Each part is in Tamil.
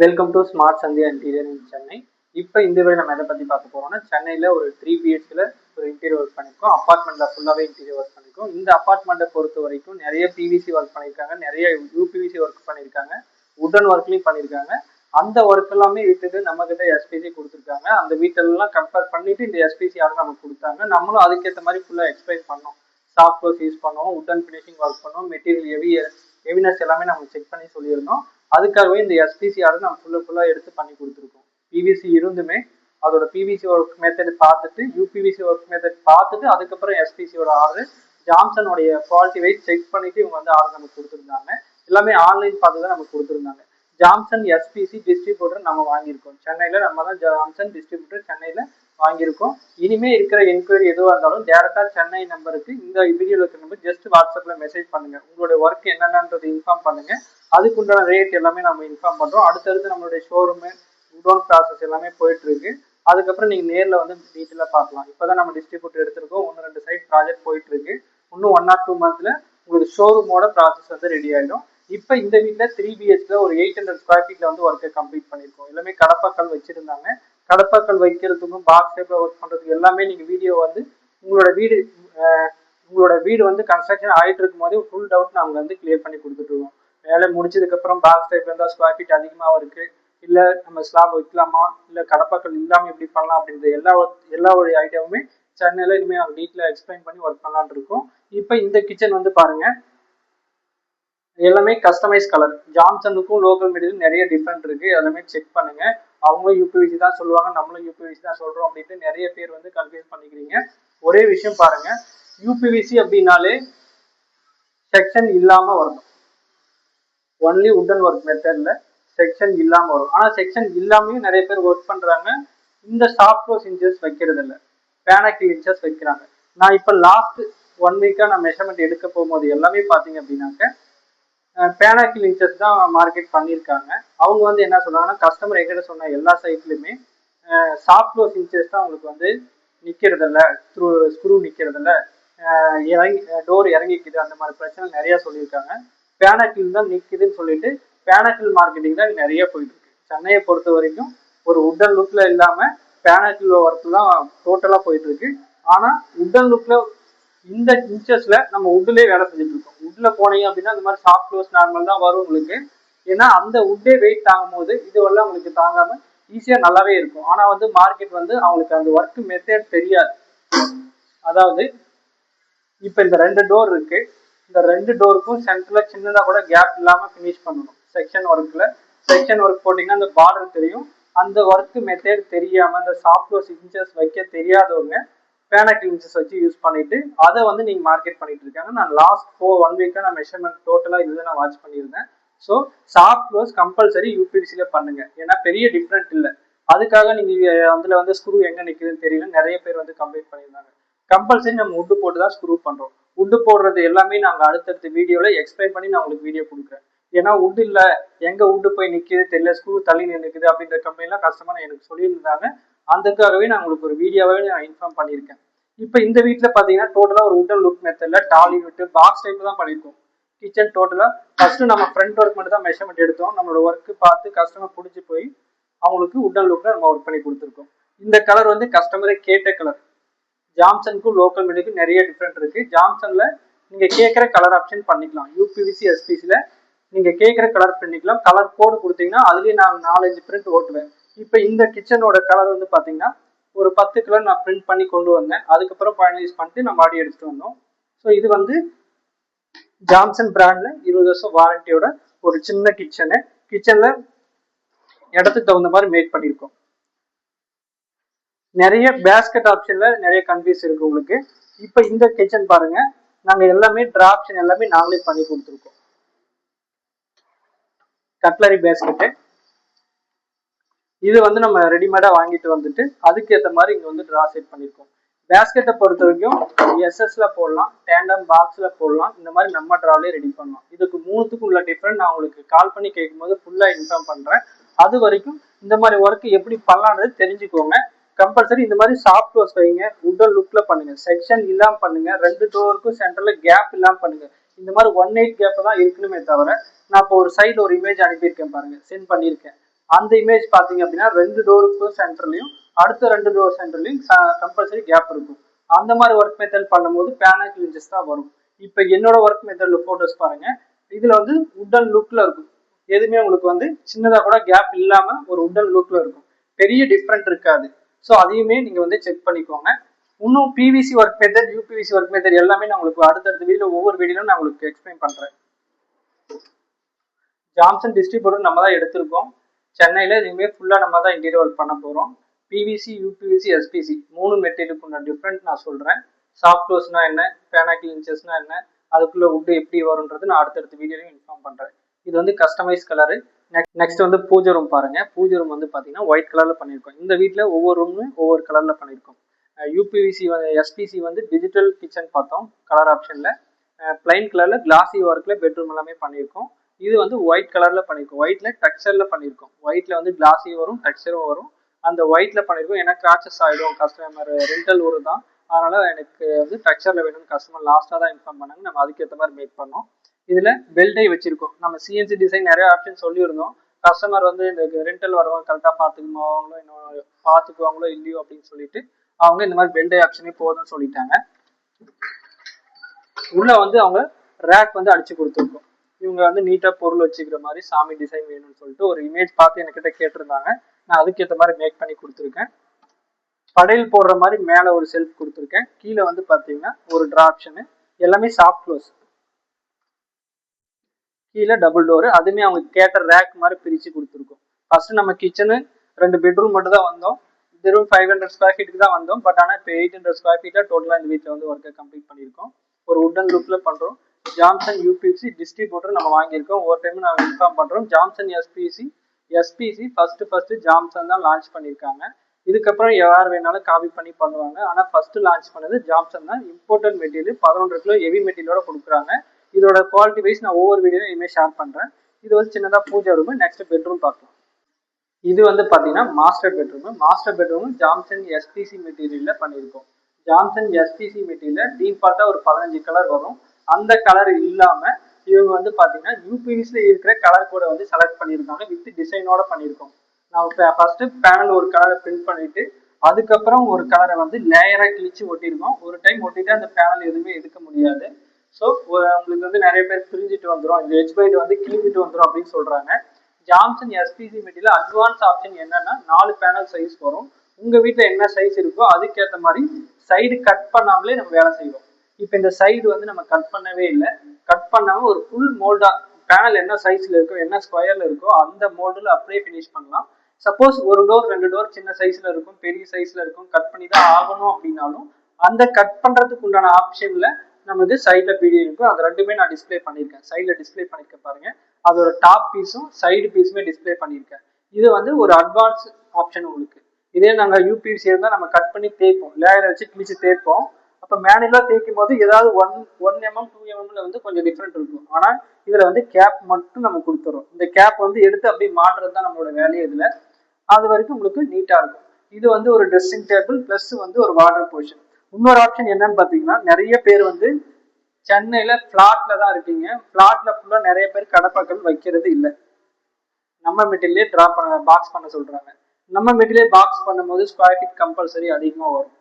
Welcome to smart Sandhya interior in Chennai. இப்போ இந்த வீடியோ நம்ம எதை பற்றி பார்க்க போறோம்னா, சென்னையில் ஒரு 3 BHKல ஒரு இன்டீரியர் ஒர்க் பண்ணியிருக்கோம். அப்பார்ட்மெண்ட்டில் ஃபுல்லாகவே இன்டீரியர் ஒர்க் பண்ணியிருக்கோம். இந்த அப்பார்ட்மெண்ட்டை பொறுத்த வரைக்கும் நிறைய பிவிசி ஒர்க் பண்ணியிருக்காங்க, நிறைய யூபிவிசி ஒர்க் பண்ணியிருக்காங்க, உடன் ஒர்க்லையும் பண்ணியிருக்காங்க. அந்த ஒர்க் எல்லாமே விட்டுட்டு நம்ம கிட்ட எஸ்பிசி கொடுத்துருக்காங்க. அந்த வீட்டெல்லாம் கம்பேர் பண்ணிட்டு இந்த எஸ்பிசி ஆர்டர் நமக்கு கொடுத்தாங்க. நம்மளும் அதுக்கேற்ற மாதிரி ஃபுல்லாக எக்ஸ்பிளைன் பண்ணோம். சாஃப்ட் க்ளோஸ் யூஸ் பண்ணுவோம், உடன் ஃபினிஷிங் ஒர்க் பண்ணுவோம், மெட்டீரியல் ஹெவினஸ் எல்லாமே நம்ம செக் பண்ணி சொல்லியிருந்தோம். அதுக்காகவே இந்த எஸ்பிசி ஆர்டர் நம்ம ஃபுல்லா எடுத்து பண்ணி கொடுத்துருக்கோம். பிவிசி இருந்துமே அதோட பிவிசி ஒர்க் மெத்தட் பார்த்துட்டு, யூபிவிசி ஒர்க் மெத்தட் பார்த்துட்டு, அதுக்கப்புறம் எஸ்பிசியோட ஆர்டர் ஜாம்சனுடைய குவாலிட்டி வைஸ் செக் பண்ணிட்டு இவங்க வந்து ஆர்டர் நமக்கு கொடுத்துருந்தாங்க. எல்லாமே ஆன்லைன் பார்த்து தான் நமக்கு கொடுத்துருந்தாங்க. ஜாம்சன் எஸ்பிசி டிஸ்ட்ரிபியூட்டர் நம்ம வாங்கியிருக்கோம் சென்னையில. நம்ம தான் ஜாம்சன் டிஸ்ட்ரிபியூட்டர் சென்னையில வாங்கியிருக்கோம். இனிமே இருக்கிற என்கொயரி எதுவாக இருந்தாலும் டேரக்டா சென்னை நம்பருக்கு, இந்த வீடியோல இருக்கிற நம்பர் ஜஸ்ட் வாட்ஸ்அப்ல மெசேஜ் பண்ணுங்க. உங்களுடைய ஒர்க் என்னென்னன்றது இன்ஃபார்ம் பண்ணுங்க. அதுக்குண்டான ரேட் எல்லாமே நம்ம இன்ஃபார்ம் பண்றோம். அடுத்தடுத்து நம்மளுடைய ஷோரூமு குடோன் ப்ராசஸ் எல்லாமே போயிட்டு இருக்கு. அதுக்கப்புறம் நீங்க நேர்ல வந்து டீட்டெயிலா பார்க்கலாம். இப்பதான் நம்ம டிஸ்ட்ரிபியூட்டர் எடுத்திருக்கோம். 1-2 சைட் ப்ராஜெக்ட் போயிட்டு இருக்கு. இன்னும் 1 or 2 monthsல உங்களுக்கு ஷோரூமோட ப்ராசஸ் வந்து ரெடி ஆயிடும். இப்போ இந்த வீட்டுல 3 BHK ஒரு 800 ஸ்கொயர் ஃபீட்ல வந்து ஒர்க்கை கம்ப்ளீட் பண்ணிருக்கோம். எல்லாமே கடப்பாக்கல் வச்சிருந்தாங்க. கடப்பாக்கல் வைக்கிறதுக்கும் பாக்ஸ் டைப்ல ஒர்க் பண்றதுக்கு எல்லாமே நீங்க வீடியோ வந்து உங்களோட வீடு வந்து கன்ஸ்ட்ரக்ஷன் ஆயிட்டு இருக்கும் போதே ஃபுல் டவுட் நாங்க வந்து கிளியர் பண்ணி கொடுத்துட்டு இருக்கோம். வேலை முடிச்சதுக்கு அப்புறம் பாக்ஸ் டைப்ல இருந்தா ஸ்கொயர் ஃபீட் அதிகமாக இருக்கு, இல்ல நம்ம ஸ்லாப் வைக்கலாமா, இல்ல கடப்பாக்கள் இல்லாம எப்படி பண்ணலாம் அப்படின்ற எல்லா ஒரு ஐடியாவுமே சென்னையில இனிமே நாங்கள் டீட்டெயிலாக எக்ஸ்பிளைன் பண்ணி ஒர்க் பண்ணலான் இருக்கோம். இப்போ இந்த கிச்சன் வந்து பாருங்க, எல்லாமே கஸ்டமைஸ் கலர். ஜாம்சனுக்கும் லோக்கல் மெட்டீரியல் நிறைய டிஃப்ரெண்ட் இருக்கு. எல்லாமே செக் பண்ணுங்க. அவங்களும் யூபிவிசி தான் சொல்லுவாங்க, நம்மளும் யூபிவிசி தான் சொல்றோம் அப்படின்ட்டு நிறைய பேர் வந்து கன்ஃபியூஸ் பண்ணிக்கிறீங்க. ஒரே விஷயம் பாருங்க, யூபிவிசி அப்படின்னாலே செக்ஷன் இல்லாம வரணும். ஒன்லி உடன் ஒர்க் மெத்தட்ல செக்ஷன் இல்லாம வரும். ஆனா செக்ஷன் இல்லாமயும் நிறைய பேர் ஒர்க் பண்றாங்க. இந்த சாஃப்ட் க்ளோஸ் இன்ச்சஸ் வைக்கிறது இல்லை, பேனக்கிள் இன்ச்சஸ் வைக்கிறாங்க. நான் இப்ப லாஸ்ட் 1 வீக்கா நான் மெஷர்மெண்ட் எடுக்க போகும்போது எல்லாமே பாத்தீங்க அப்படின்னாக்க பேனாக்கிள் இன்ச்சஸ் தான் மார்க்கெட் பண்ணியிருக்காங்க. அவங்க வந்து என்ன சொல்றாங்கன்னா, கஸ்டமர் எங்கிட்ட சொன்ன எல்லா சைட்லையுமே சாஃப்ட் க்ளோஸ் இன்ச்சஸ் தான் உங்களுக்கு வந்து நிக்கிறதில்ல, ஸ்க்ரூ நிக்கிறதில்ல, இறங்கி டோர் இறங்கிக்குது, அந்த மாதிரி பிரச்சனை நிறைய சொல்லியிருக்காங்க. பேனாக்கிள் தான் நிக்குதுன்னு சொல்லிட்டு பேனாக்கிள் மார்க்கெட்டிங் தான் நிறைய போயிட்டு இருக்கு. சென்னையை பொறுத்த வரைக்கும் ஒரு உடன் லுக்ல இல்லாம பேனாக்கிள் ஒர்க் தான் டோட்டலா போயிட்டு இருக்கு. ஆனா உடன் லுக்ல இந்த இன்ச்சஸ்ல நம்ம உட்லயே வேலை செஞ்சுட்டு இருக்கோம். உட்ல போனீங்க அப்படின்னா இந்த மாதிரி சாஃப்ட் க்ளோஸ் நார்மல் தான் வரும் உங்களுக்கு. ஏன்னா அந்த உட்டே வெயிட் தாங்கும் போது இதுவெல்லாம் உங்களுக்கு தாங்காம ஈஸியா நல்லாவே இருக்கும். ஆனா வந்து மார்க்கெட் வந்து அவங்களுக்கு அந்த ஒர்க் மெத்தட் தெரியாது. அதாவது இப்ப இந்த 2 டோர் இருக்கு, இந்த 2 டோருக்கும் சென்டர்ல சின்னதா கூட கேப் இல்லாம பினிஷ் பண்ணணும். செக்ஷன் ஒர்க் போட்டீங்கன்னா அந்த பார்டர் தெரியும். அந்த ஒர்க் மெத்தட் தெரியாம அந்த சாஃப்ட் க்ளோஸ் இன்ச்சஸ் வைக்க தெரியாதவங்க பேனாக்கிள் இன்ச்சஸ் வச்சு யூஸ் பண்ணிட்டு அதை வந்து நீங்க மார்க்கெட் பண்ணிட்டு இருக்காங்க. நான் லாஸ்ட் 1 வீக்கா நான் மெஷர்மெண்ட் டோட்டலா இதுதான் நான் வாட்ச் பண்ணியிருந்தேன். ஸோ சாஃப்ட் க்ளோஸ் கம்பல்சரி யூபிவிசில பண்ணுங்க. ஏன்னா பெரிய டிஃப்ரெண்ட் இல்லை. அதுக்காக நீங்க அதுல வந்து ஸ்க்ரூ எங்க நிக்குதுன்னு தெரியல, நிறைய பேர் வந்து கம்ப்ளைண்ட் பண்ணியிருந்தாங்க. கம்பல்சரி நம்ம உட்டு போட்டு தான் ஸ்க்ரூ பண்றோம். உட்டு போடுறது எல்லாமே நாங்க அடுத்தடுத்த வீடியோல எக்ஸ்பிளைன் பண்ணி நான் உங்களுக்கு வீடியோ கொடுக்குறேன். ஏன்னா உட்டு இல்ல, எங்க உட்டு போய் நிக்குது தெரியல, ஸ்க்ரூ தள்ளி நிற்குது அப்படின்ற கம்ப்ளைண்ட்லாம் கஸ்டமர் எனக்கு சொல்லியிருந்தாங்க. அதுக்காகவே நான் உங்களுக்கு ஒரு வீடியோவே நான் இன்ஃபார்ம் பண்ணியிருக்கேன். இப்போ இந்த வீட்டுல பாத்தீங்கன்னா டோட்டலா ஒரு உடன் லுக் மெத்தட்ல டாலி விட்டு பாக்ஸ் டைப் தான் பண்ணிருக்கோம். கிச்சன் டோட்டலா ஃபர்ஸ்ட் நம்ம ஃப்ரண்ட் ஒர்க் மட்டும் தான் மெஷர்மெண்ட் எடுத்தோம். நம்மளோட ஒர்க் பார்த்து கஸ்டமர் பிடிச்சி போய் அவங்களுக்கு உடன் லுக்ல நம்ம ஒர்க் பண்ணி கொடுத்துருக்கோம். இந்த கலர் வந்து கஸ்டமரே கேட்ட கலர். ஜாம்சனுக்கும் லோக்கல் மெடிக்கும் நிறைய டிஃப்ரெண்ட் இருக்கு. ஜாம்சன்ல நீங்க கேட்குற கலர் ஆப்ஷன் பண்ணிக்கலாம். யூபிவிசி எஸ்பிசில நீங்க கேட்குற கலர் பண்ணிக்கலாம். கலர் கோடு கொடுத்தீங்கன்னா அதுலயே நான் 4-5 பிரிண்ட் ஓட்டுவேன். இப்போ இந்த கிச்சனோட கலர் வந்து பாத்தீங்கன்னா ஒரு 10 கலர் நான் பிரிண்ட் பண்ணி கொண்டு வந்தேன். அதுக்கப்புறம் ஃபைனலைஸ் பண்ணிட்டு நம்ம ஆடி எடுத்துட்டு வந்தோம். ஸோ இது வந்து ஜாம்சன் பிராண்ட்ல 20 வருஷம் வாரண்டியோட ஒரு சின்ன கிச்சன்ல இடத்துக்கு தகுந்த மாதிரி மேக் பண்ணியிருக்கோம். நிறைய பேஸ்கெட் ஆப்ஷன்ல நிறைய கன்ஃபியூஸ் இருக்கு உங்களுக்கு. இப்போ இந்த கிச்சன் பாருங்க, நாங்க எல்லாமே டிரா ஆப்ஷன் எல்லாமே நாங்களே பண்ணி கொடுத்துருக்கோம். கட்லரி பேஸ்கெட்டு இது வந்து நம்ம ரெடிமேடா வாங்கிட்டு வந்துட்டு அதுக்கேற்ற மாதிரி இங்க வந்து டிரா செட் பண்ணிருக்கோம். பேஸ்கெட்டை பொறுத்த வரைக்கும் எஸ்எஸ்ல போடலாம், டேண்டம் பாக்ஸ்ல போடலாம், இந்த மாதிரி நம்ம டிராவிலே ரெடி பண்ணலாம். இதுக்கு 3த்துக்கும் உள்ள டிஃபரெண்ட் நான் உங்களுக்கு கால் பண்ணி கேட்கும்போது ஃபுல்லா இன்ஃபார்ம் பண்றேன். அது வரைக்கும் இந்த மாதிரி ஒர்க் எப்படி பண்ணலான்றது தெரிஞ்சுக்கோங்க. கம்பல்சரி இந்த மாதிரி சாஃப்ட் க்ளோஸ் வைங்க, உடன் லுக்ல பண்ணுங்க, செக்ஷன் இல்லாம பண்ணுங்க, 2 டோருக்கும் சென்டர்ல கேப் இல்லாம பண்ணுங்க. இந்த மாதிரி 1/8 கேப் தான் இருக்கணுமே தவிர, நான் இப்போ ஒரு சைடு ஒரு இமேஜ் அனுப்பியிருக்கேன் பாருங்க, சென்ட் பண்ணியிருக்கேன். அந்த இமேஜ் பார்த்தீங்க அப்படின்னா 2 டோருக்கு சென்டர்லையும் அடுத்த 2 டோர் சென்டர்லையும் கம்பல்சரி கேப் இருக்கும். அந்த மாதிரி ஒர்க் மெத்தட் பண்ணும்போது பேனல் இன்ச்சஸ் தான் வரும். இப்போ என்னோட ஒர்க் மெத்தட்ல போட்டோஸ் பாருங்க, இதுல வந்து உட்டன் லுக்ல இருக்கும். எதுவுமே உங்களுக்கு வந்து சின்னதா கூட கேப் இல்லாம ஒரு உட்டன் லுக்ல இருக்கும், பெரிய டிஃப்ரெண்ட் இருக்காது. ஸோ அதையுமே நீங்க வந்து செக் பண்ணிக்கோங்க. இன்னும் PVC work method, UPVC work method எல்லாமே நான் உங்களுக்கு அடுத்தடுத்த வீடியோ ஒவ்வொரு வீடியோலும் நான் உங்களுக்கு எக்ஸ்பிளைன் பண்றேன். ஜான்சன் டிஸ்ட்ரிபியூட்டர் நம்ம தான் எடுத்திருக்கோம் சென்னையில. இதுவுமே ஃபுல்லா நம்ம தான் இன்டீரியர் ஒர்க் பண்ண போறோம். பிவிசி, யூபிவிசி, எஸ்பிசி 3 மெட்டீரியலுக்குள்ள டிஃப்ரெண்ட் நான் சொல்றேன். சாஃப்ட் க்ளோஸ்னா என்ன, பேனாக்கிள் இன்ச்சஸ்னா என்ன, அதுக்குள்ள உட் எப்படி வரும்ன்றது நான் அடுத்தடுத்த வீடியோலையும் இன்ஃபார்ம் பண்றேன். இது வந்து கஸ்டமைஸ் கலரு. நெக்ஸ்ட் வந்து பூஜை ரூம் பாருங்க. பூஜை ரூம் வந்து பாத்தீங்கன்னா ஒயிட் கலர்ல பண்ணியிருக்கோம். இந்த வீட்டுல ஒவ்வொரு ரூமும் ஒவ்வொரு கலர்ல பண்ணியிருக்கோம். யூபிவிசி எஸ்பிசி வந்து டிஜிட்டல் கிச்சன் பார்த்தோம் கலர் ஆப்ஷன்ல. பிளைன் கலர்ல கிளாசி ஒர்க்ல பெட்ரூம் எல்லாமே பண்ணியிருக்கோம். இது வந்து ஒயிட் கலர்ல பண்ணியிருக்கோம். ஒயிட்ல டெக்ஸ்சர்ல பண்ணியிருக்கோம். ஒயிட்ல வந்து கிளாசி வரும், டெக்ஸ்சரும் வரும். அந்த ஒயிட்ல பண்ணியிருக்கோம். ஏன்னா கிராச்சஸ் ஆயிடும், கஸ்டமர் ரெண்டல் ஊர் தான், அதனால எனக்கு வந்து டெக்ஸ்சர்ல வேணும்னு கஸ்டமர் லாஸ்டா தான் இன்ஃபார்ம் பண்ணாங்க. நம்ம அதுக்கேற்ற மாதிரி மேக் பண்ணோம். இதுல பெல்டை வச்சிருக்கோம். நம்ம சிஎன்சி டிசைன் நிறைய ஆப்ஷன் சொல்லியிருந்தோம். கஸ்டமர் வந்து இந்த ரெண்டல் வரவங்க கரெக்டாக பார்த்துக்குவாங்களோ இன்னும் பார்த்துக்குவாங்களோ இல்லையோ அப்படின்னு சொல்லிட்டு அவங்க இந்த மாதிரி பெல்டை ஆப்ஷனே போதும்னு சொல்லிட்டாங்க. உள்ள வந்து அவங்க ரேக் வந்து அடிச்சு கொடுத்துருக்கோம். இவங்க வந்து நீட்டா பொருள் வச்சுக்கிற மாதிரி சாமி டிசைன் வேணும்னு சொல்லிட்டு ஒரு இமேஜ் பார்த்து என்கிட்ட கேட்டிருந்தாங்க. நான் அதுக்கேற்ற மாதிரி மேக் பண்ணி கொடுத்துருக்கேன். படையல் போடுற மாதிரி மேலே ஒரு செல்ஃப் கொடுத்துருக்கேன். கீழே வந்து பார்த்தீங்கன்னா ஒரு ட்ரா ஆப்ஷனு, எல்லாமே சாஃப்ட் க்ளோஸ். கீழே டபுள் டோரு, அதுவுமே அவங்க கேட்ட ரேக் மாதிரி பிரித்து கொடுத்துருக்கோம். ஃபர்ஸ்ட் நம்ம கிச்சனு 2 பெட்ரூம் மட்டும் தான் வந்தோம். வெறும் 500 ஸ்கொயர் ஃபீட்டுக்கு தான் வந்தோம். பட் ஆனால் இப்போ 800 ஸ்கொயர் ஃபீட்டாக டோட்டலாக இந்த வீட்டில் வந்து ஒர்க்கை கம்ப்ளீட் பண்ணியிருக்கோம். ஒரு உட்டன் லுக்கில் பண்ணுறோம். ஜான்சன் யூபிசி டிஸ்ட்ரிபியூட்டர் நம்ம வாங்கியிருக்கோம். ஒரு டைம் நான் இன்ஃபார்ம் பண்ணுறோம். ஜான்சன் எஸ்பிசி ஃபர்ஸ்ட் ஜான்சன் தான் லான்ச் பண்ணியிருக்காங்க. இதுக்கப்புறம் யார் வேணாலும் காப்பி பண்ணி பண்ணுவாங்க. ஆனால் ஃபர்ஸ்ட் லான்ச் பண்ணது ஜான்சன் தான். இம்போர்ட்டட் மெட்டீரியல் 11 கிலோ ஹெவி மெட்டீரியலோட கொடுக்குறாங்க. இதோட குவாலிட்டி வைஸ் நான் ஒவ்வொரு வீடியோவும் இனிமேல் ஷேர் பண்றேன். இது வந்து சின்னதாக பூஜை ரூம். நெக்ஸ்ட் பெட்ரூம் பார்க்கலாம். இது வந்து பாத்தீங்கன்னா master bedroom. Master bedroom Johnson SPC மெட்டீரியல்ல பண்ணியிருக்கோம். ஜான்சன் எஸ்பிசி மெட்டீரியல் டீஃபால்ட்டா ஒரு 15 கலர் வரும். அந்த கலர் இல்லாம இவங்க வந்து பாத்தீங்கன்னா யூபிவிசில இருக்கிற கலர் கூட வந்து செலக்ட் பண்ணியிருக்காங்க. வித் டிசைனோட பண்ணியிருக்கோம். நான் ஃபர்ஸ்ட் பேனல் ஒரு கலரை பிரிண்ட் பண்ணிட்டு அதுக்கப்புறம் ஒரு கலரை வந்து லேயரா கிழிச்சு ஒட்டியிருக்கோம். ஒரு டைம் ஒட்டிட்டு அந்த பேனல் எதுவுமே எடுக்க முடியாது. ஸோ உங்களுக்கு வந்து நிறைய பேர் பிரிஞ்சுட்டு வந்துடும், இந்த எட்ஜ் பைட் வந்து கிழிஞ்சிட்டு வந்துடும் அப்படின்னு சொல்றாங்க. Johnson SPC material advance option என்னன்னா 4 பேனல் சைஸ் வரும். உங்க வீட்டுல என்ன சைஸ் இருக்கோ அதுக்கேற்ற மாதிரி சைடு கட் பண்ணாமலே நம்ம வேலை செய்வோம். இப்போ இந்த சைடு வந்து நம்ம கட் பண்ணவே இல்லை. கட் பண்ணாம ஒரு ஃபுல் மோல்டா பேனல் என்ன சைஸ்ல இருக்கோ, என்ன ஸ்கொயர்ல இருக்கோ அந்த மோல்டுல அப்படியே ஃபினிஷ் பண்ணலாம். சப்போஸ் ஒரு டோர் 2 டோர் சின்ன சைஸ்ல இருக்கும், பெரிய சைஸ்ல இருக்கும், கட் பண்ணி தான் ஆகணும் அப்படின்னாலும் அந்த கட் பண்றதுக்கு உண்டான ஆப்ஷன்ல நமக்கு சைட்ல பிடி இருக்கும். அது ரெண்டுமே நான் டிஸ்பிளே பண்ணியிருக்கேன். சைட்ல டிஸ்பிளே பண்ணிருக்கேன் பாருங்க. அதோட டாப் பீஸும் சைடு பீஸுமே டிஸ்பிளே பண்ணியிருக்கேன். இது வந்து ஒரு அட்வான்ஸ் ஆப்ஷன் உங்களுக்கு. இதே நாங்கள் யூபிவிசி இருந்தால் நம்ம கட் பண்ணி தேய்ப்போம், லேயரை வச்சு கிழிச்சு தேய்ப்போம். அப்போ மேனுவலாக தேய்க்கும் போது ஏதாவது 1 mm 2 mmல வந்து கொஞ்சம் டிஃப்ரெண்ட் இருக்கும். ஆனால் இதில் வந்து கேப் மட்டும் நம்ம கொடுத்துறோம். இந்த கேப் வந்து எடுத்து அப்படியே மாட்டுறது தான் நம்மளோட வேலையை. இதில் அது வரைக்கும் உங்களுக்கு நீட்டாக இருக்கும். இது வந்து ஒரு ட்ரெஸ்ஸிங் டேபிள் ப்ளஸ் வந்து ஒரு வார்டர் பொசிஷன். இன்னொரு ஆப்ஷன் என்னன்னு பார்த்தீங்கன்னா, நிறைய பேர் வந்து சென்னையில பிளாட்ல தான் இருக்கீங்க. பிளாட்ல ஃபுல்லா நிறைய பேர் கடப்பாக்கள் வைக்கிறது இல்லை. நம்ம மெட்டீரியலே டிரா பண்ண பாக்ஸ் பண்ண சொல்றாங்க. நம்ம மெட்டீரியல் பாக்ஸ் பண்ணும்போது ஸ்கொயர் ஃபீட் கம்பல்சரி அதிகமாக வரும்.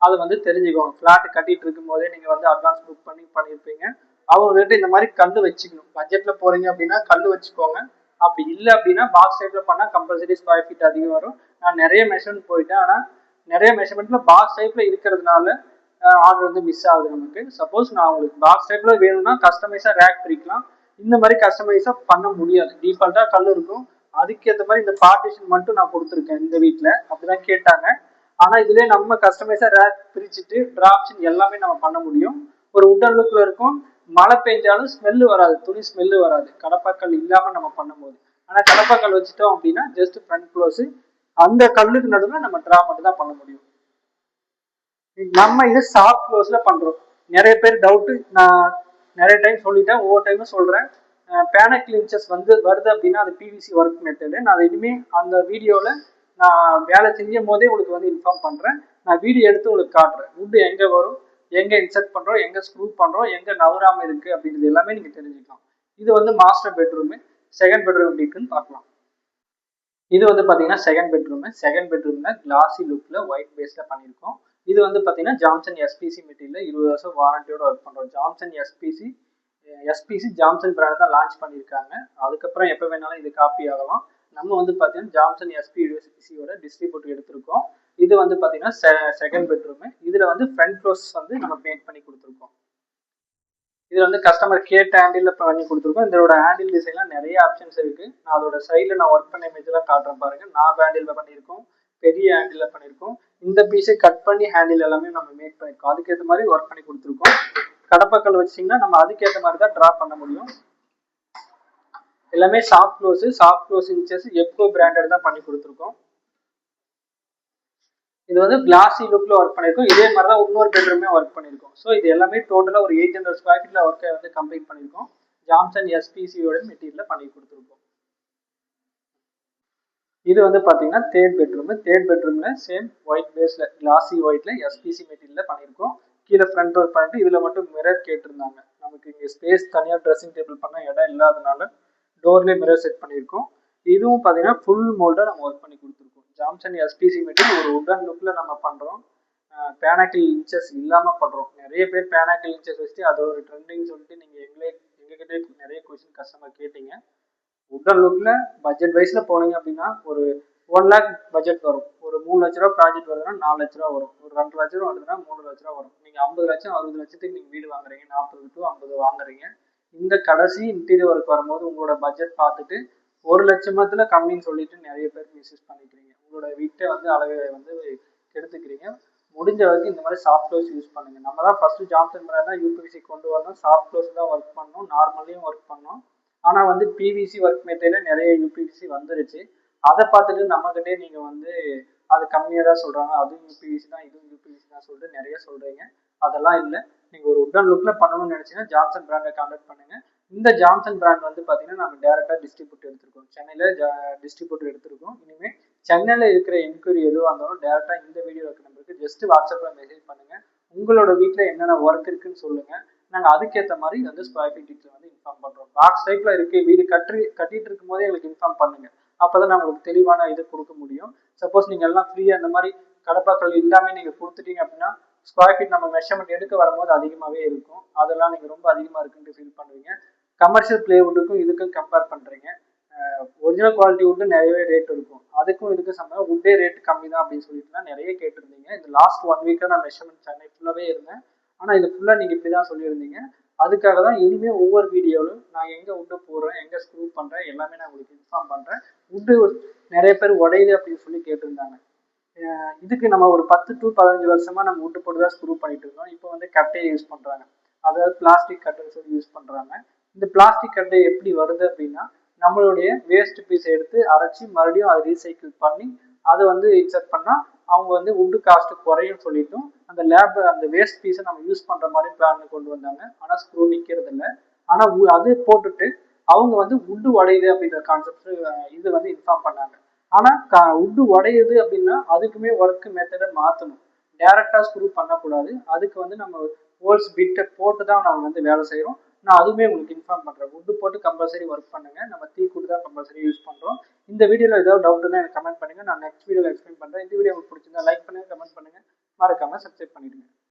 அது வந்து தெரிஞ்சுக்கோங்க. பிளாட் கட்டிட்டு இருக்கும் போதே நீங்க வந்து அட்வான்ஸ் புக் பண்ணியிருப்பீங்க. அவங்க கிட்ட இந்த மாதிரி கல் வச்சுக்கணும். பட்ஜெட்ல போறீங்க அப்படின்னா கல் வச்சுக்கோங்க. அப்படி இல்லை அப்படின்னா பாக்ஸ் டைப்ல பண்ணா கம்பல்சரி ஸ்கொயர் ஃபீட் அதிகம் வரும். நான் நிறைய மெஷர்மெண்ட் போயிட்டேன். ஆனா நிறைய மெஷர்மெண்ட்ல பாக்ஸ் டைப்ல இருக்கிறதுனால ஆர்டர் வந்து மிஸ் ஆகுது நமக்கு. சப்போஸ் நான் உங்களுக்கு பாக்ஸ் டைப்ல வேணும்னா கஸ்டமைஸா ரேக் பிரிக்கலாம். இந்த மாதிரி கஸ்டமைஸா பண்ண முடியாது. டிஃபால்ட்டா கல் இருக்கும். அதுக்கேற்ற மாதிரி இந்த பார்ட்டிஷன் மட்டும் நான் கொடுத்துருக்கேன். இந்த வீட்டுல அப்படிதான் கேட்டாங்க. ஆனா இதுலயே நம்ம கஸ்டமைஸா ரேக் பிரிச்சுட்டு டிராப்ஷன் எல்லாமே நம்ம பண்ண முடியும். ஒரு உட்டன் லுக்ல இருக்கும். மழை பெஞ்சாலும் ஸ்மெல்லு வராது, துணி ஸ்மெல்லு வராது கடப்பாக்கல் இல்லாம நம்ம பண்ணும்போது. ஆனா கடப்பாக்கல் வச்சுட்டோம் அப்படின்னா ஜஸ்ட் ஃப்ரண்ட் க்ளோஸ், அந்த கல்லுக்கு நடுவில் நம்ம டிரா மட்டும் தான் பண்ண முடியும். நம்ம இது சாஃப்ட் க்ளோஸ்ல பண்றோம். நிறைய பேர் டவுட், நான் நிறைய டைம் சொல்லிட்டேன், ஒவ்வொரு டைமும் சொல்றேன். பேனக்கிள் இன்ச்சஸ் வந்து வருது அப்படின்னா அது பிவிசி ஒர்க் மெத்தடு. நான் இனிமே அந்த வீடியோல நான் வேலை செஞ்சும் போதே உங்களுக்கு வந்து இன்ஃபார்ம் பண்றேன். நான் வீடியோ எடுத்து உங்களுக்கு காட்டுறேன். வுட் எங்க வரும், எங்க இன்சர்ட் பண்றோம், எங்க ஸ்க்ரூ பண்றோம், எங்க நவராம இருக்கு அப்படின்றது எல்லாமே நீங்க தெரிஞ்சுக்கலாம். இது வந்து மாஸ்டர் பெட்ரூம். செகண்ட் பெட்ரூம் எப்படி இருக்குன்னு பார்க்கலாம். இது வந்து பாத்தீங்கன்னா செகண்ட் பெட்ரூம்ல கிளாசி லுக்ல ஒயிட் பேஸ்ல பண்ணியிருக்கோம். இது வந்து பாத்தீங்கன்னா ஜான்சன் எஸ்பிசி மெட்டீரியல் 20 வருஷம் வாரண்டியோட ஒர்க் பண்றோம். எஸ்பிசி ஜான்சன் பிராண்ட் தான் லான்ச் பண்ணியிருக்காங்க. அதுக்கப்புறம் எப்போ வேணாலும் இது காப்பி ஆகலாம். நம்ம வந்து பாத்தீங்கன்னா ஜான்சன் எஸ்பிசியோட டிஸ்ட்ரிபியூட்டர் எடுத்திருக்கோம். இது வந்து பாத்தீங்கன்னா செகண்ட் பெட்ரூம். இதுல வந்து ஃப்ரண்ட் க்ளோஸ் வந்து நம்ம பெயிண்ட் பண்ணி கொடுத்துருக்கோம். இதுல வந்து கஸ்டமர் கேட்ட ஹேண்டில் பண்ணி கொடுத்துருக்கோம். இதோட ஹேண்டில் டிசைன்லாம் நிறைய ஆப்ஷன்ஸ் இருக்கு. நான் அதோட சைடில் நான் ஒர்க் பண்ண இமேஜ்லாம் காட்டுறேன் பாருங்க. நாப் ஹேண்டில் பண்ணியிருக்கோம், பெரிய ஹேண்டில் பண்ணியிருக்கோம். இந்த பீஸை கட் பண்ணி ஹேண்டில் எல்லாமே நம்ம மேக் பண்ணியிருக்கோம். அதுக்கேற்ற மாதிரி ஒர்க் பண்ணி கொடுத்துருக்கோம். கடப்பாக்கல் வச்சிங்கன்னா நம்ம அதுக்கேற்ற மாதிரி தான் ட்ரா பண்ண முடியும். எல்லாமே சாஃப்ட் க்ளோஸ் இன்ச்சஸ் எப்கோ பிராண்டட் தான் பண்ணி கொடுத்துருக்கோம். இது வந்து கிளாசி லுக்ல ஒர்க் பண்ணிருக்கோம். இதே மாதிரி தான் இன்னொரு பெட்ரூமே ஒர்க் பண்ணிருக்கோம். ஸோ இது எல்லாமே டோட்டலா ஒரு 800 ஸ்கொயர் ஃபீட்ல ஒர்க்கை வந்து கம்ப்ளீட் பண்ணிருக்கோம். ஜான்சன் எஸ்பிசியோட மெட்டீரியல் பண்ணி கொடுத்துருக்கோம். இது வந்து பாத்தீங்கன்னா தேர்ட் பெட்ரூம்ல சேம் ஒயிட் பேஸ்ல கிளாசி ஒயிட்ல எஸ்பிசி மெட்டீரியல் பண்ணிருக்கோம். கீழே ஃப்ரண்ட் டோர் பண்ணிட்டு இதுல மட்டும் மிரர் கேட்டிருந்தாங்க. நமக்கு இங்க ஸ்பேஸ் தனியா ட்ரெஸ்ஸிங் டேபிள் பண்ண இடம் இல்லாதனால டோர்லேயே மிரர் செட் பண்ணியிருக்கோம். இதுவும் பார்த்தீங்கன்னா ஃபுல் மோல்டாக நம்ம ஒர்க் பண்ணி கொடுத்துருக்கோம். ஜான்சன் எஸ்பிசி மெட்டீரியல் ஒரு உடன் லுக்கில் நம்ம பண்ணுறோம். பேனாக்கிள் இன்ச்சஸ் இல்லாமல் பண்ணுறோம். நிறைய பேர் பேனாக்கிள் இன்ச்சஸ் வச்சுட்டு அது ஒரு ட்ரெண்டிங் சொல்லிட்டு நீங்கள் எங்ககிட்ட நிறைய கொஸ்டின் கஸ்டமர் கேட்டீங்க. உடன் லுக்கில் பட்ஜெட் வைஸில் போனீங்க அப்படின்னா ஒரு 1 lakh பட்ஜெட் வரும். ஒரு 3 லட்ச ரூபா ப்ராஜெக்ட் வருதுன்னா 4 லட்ச ரூபா வரும். ஒரு 2 லட்ச ரூபா வருதுன்னா 3 லட்ச ரூபா வரும். நீங்கள் 50 லட்சம் 60 லட்சத்துக்கு நீங்கள் வீடு வாங்குறீங்க, 40 to 50 வாங்குறீங்க. இந்த கடைசி இன்டீரியர் ஒர்க் வரும்போது உங்களோட பட்ஜெட் பார்த்துட்டு 1 லட்சத்துல கம்மின்னு சொல்லிட்டு நிறைய பேர் மிஸ்யூஸ் பண்ணிக்கிறீங்க. உங்களோட வீட்டை வந்து அளவை வந்து கெடுத்துக்கிறீங்க. முடிஞ்ச வரைக்கும் இந்த மாதிரி சாஃப்ட் க்ளோஸ் யூஸ் பண்ணுங்க. நம்ம தான் ஃபர்ஸ்ட் ஜான்சன் பிராண்ட் தான் யூபிவிசி கொண்டு வரணும். சாஃப்ட் க்ளோஸ் தான் ஒர்க் பண்ணோம், நார்மலையும் ஒர்க் பண்ணோம். ஆனால் வந்து பிவிசி ஒர்க் மெட்டீரியல் நிறைய யூபிவிசி வந்துருச்சு. அதை பார்த்துட்டு நம்மகிட்டே நீங்க வந்து அது கம்மியாக தான் சொல்றாங்க, அதுவும் யூபிவிசி தான் இதுவும் யூபிவிசி தான் சொல்லிட்டு நிறைய சொல்றீங்க. அதெல்லாம் இல்லை. நீங்க ஒரு உடன் லுக்ல பண்ணணும்னு நினைச்சீங்கன்னா ஜான்சன் பிராண்டை கான்டாக்ட் பண்ணுங்க. இந்த ஜான்சன் பிராண்ட் வந்து பாத்தீங்கன்னா நம்ம டேரக்டா டிஸ்ட்ரிபியூட் எடுத்திருக்கோம். சென்னையில டிஸ்ட்ரிபியூட்டர் எடுத்திருக்கோம். இனிமே சென்னையில இருக்கிற என்கொயரி எதுவாக இருந்தாலும் டேரக்டா இந்த வீடியோ இருக்க நம்பருக்கு ஜஸ்ட் வாட்ஸ்அப்ல மெசேஜ் பண்ணுங்க. உங்களோட வீட்டுல என்னென்ன ஒர்க் இருக்குன்னு சொல்லுங்க. நாங்க அதுக்கேற்ற மாதிரி வந்து ஸ்கொயர் ஃபீட் டீட்டெயில் வந்து இன்ஃபார்ம் பண்றோம். பாக்ஸ் டைப்ல இருக்கு வீடு கட்டிட்டு இருக்கும் போதே எங்களுக்கு இன்ஃபார்ம் பண்ணுங்க. அப்பதான் நான் உங்களுக்கு தெளிவான இது கொடுக்க முடியும். சப்போஸ் நீங்க எல்லாம் ஃப்ரீயா இந்த மாதிரி கடப்பாக்கள் எல்லாமே நீங்க கொடுத்துட்டீங்க அப்படின்னா ஸ்கொயர் ஃபீட் நம்ம மெஷர்மெண்ட் எடுக்க வரும்போது அதிகமாகவே இருக்கும். அதெல்லாம் நீங்கள் ரொம்ப அதிகமாக இருக்குன்னு ஃபீல் பண்ணுவீங்க. கமர்ஷியல் பிளேவுட்டுக்கும் இதுக்கும் கம்பேர் பண்ணுறீங்க. ஒரிஜினல் குவாலிட்டி வுட்டு நிறையவே ரேட் இருக்கும். அதுக்கும் இதுக்கும் சம்பந்தம் வுட்டே ரேட் கம்மி தான் அப்படின்னு சொல்லிட்டுலாம் நிறைய கேட்டிருந்தீங்க. இந்த லாஸ்ட் 1 வீக்காக நான் மெஷர்மெண்ட் சென்னை ஃபுல்லாகவே இருந்தேன். ஆனால் இது ஃபுல்லாக நீங்கள் இப்படி தான் சொல்லியிருந்தீங்க. அதுக்காக தான் இனிமேல் ஒவ்வொரு வீடியோவிலும் நான் எங்கே வுட்டு போடுறேன், எங்கே ஸ்க்ரூ பண்ணுறேன் எல்லாமே நான் உங்களுக்கு இன்ஃபார்ம் பண்ணுறேன். வுட்டு நிறைய பேர் உடையுது அப்படின்னு சொல்லி கேட்டிருந்தாங்க. இதுக்கு நம்ம ஒரு 10 to 15 வருஷமா நம்ம வுட்டு போட்டு தான் ஸ்க்ரூ பண்ணிட்டு இருக்கோம். இப்போ வந்து கட்டையை யூஸ் பண்றாங்க, அதாவது பிளாஸ்டிக் கட்டைன்னு சொல்லி யூஸ் பண்றாங்க. இந்த பிளாஸ்டிக் கட்டை எப்படி வருது அப்படின்னா நம்மளுடைய வேஸ்ட் பீஸை எடுத்து அரைச்சி மறுபடியும் அதை ரீசைக்கிள் பண்ணி அதை வந்து இன்சர்ட் பண்ணா அவங்க வந்து வுட்டு காஸ்ட் குறையும் சொல்லிட்டும் அந்த வேஸ்ட் பீஸை நம்ம யூஸ் பண்ற மாதிரி பிளான் கொண்டு வந்தாங்க. ஆனா ஸ்க்ரூ நிக்கிறது இல்லை. ஆனா அது போட்டுட்டு அவங்க வந்து வுட்டு உடையுது அப்படின்ற கான்செப்ட் இது வந்து இன்ஃபார்ம் பண்ணாங்க. ஆனா வுட்டு உடையுது அப்படின்னா அதுக்குமே ஒர்க் மெத்தடை மாற்றணும். டைரக்டா ஸ்க்ரூ பண்ணக்கூடாது. அதுக்கு வந்து நம்ம ஹோல்ஸ் பிட்டை போட்டு தான் நம்ம வந்து வேலை செய்யறோம். நான் அதுவுமே உங்களுக்கு இன்ஃபார்ம் பண்றேன். வுட்டு போட்டு கம்பல்சரி ஒர்க் பண்ணுங்க. நம்ம தீ கூட்டு தான் கம்பல்சரி யூஸ் பண்றோம். இந்த வீடியோல ஏதாவது டவுட் இருந்தால் எனக்கு கமெண்ட் பண்ணுங்க. நான் நெக்ஸ்ட் வீடியோல எக்ஸ்பிளைன் பண்றேன். இந்த வீடியோ உங்களுக்கு பிடிச்சிருந்தா லைக் பண்ணுங்க, கமெண்ட் பண்ணுங்க, மறக்காம சப்ஸ்கிரைப் பண்ணிடுங்க.